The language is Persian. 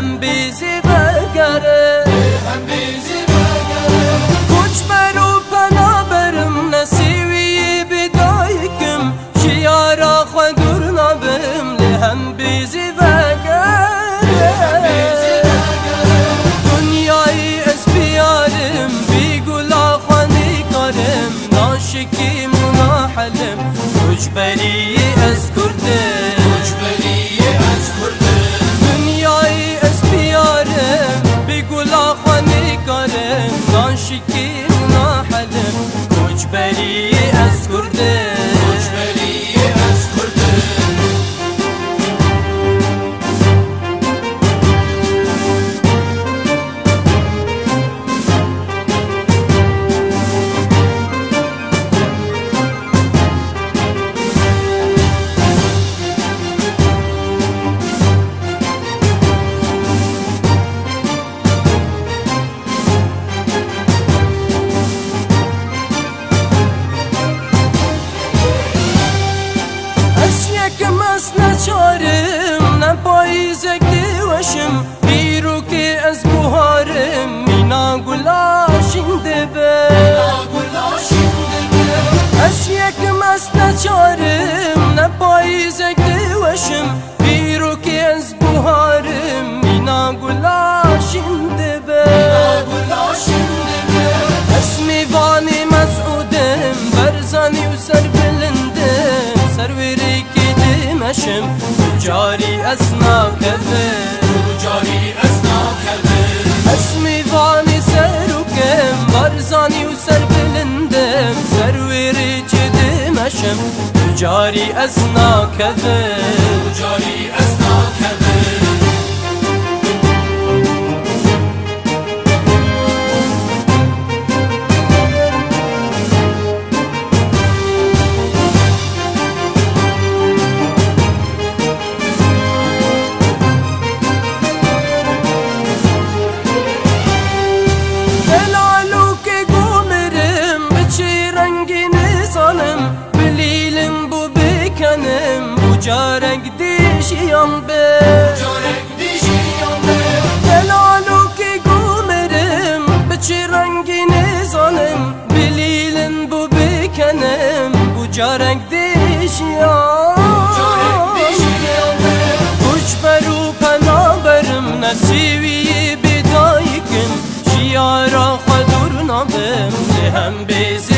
لهم بیزی بگره کوچ برو پنا برم نسیوی بدایکم شیارا خودور نبم لهم بیزی بگره دنیای اسپیارم بی گلا خانی کارم ناشکی مناحلم کوچ بری از کردم دنیای اسپیارم بی گلا خانی کارم ناشکی مناحلم کوچ بری از کردم نچارم نپایزک دیوشم بیرو که از بهارم مینا گلاشین دبه از یکم از نچارم نپایزک دیوشم بیرو که از بهارم مینا گلاشین دبه اسمی وانی مسعودم برزانی و سر بلندم سروری مشم جاری اسنا کرده اسمی وانی سروکم برزانی و سر بلندم سروری چه مشم جاری اسنا کرده جارك ديشيان به دلالو كي قومرم بچي رنگي نزانم بليلن بو بكنم بو جارك ديشيان كوچ برو پنا برم نسيوي بدايكم شيارا خدور نابم لهم بيزي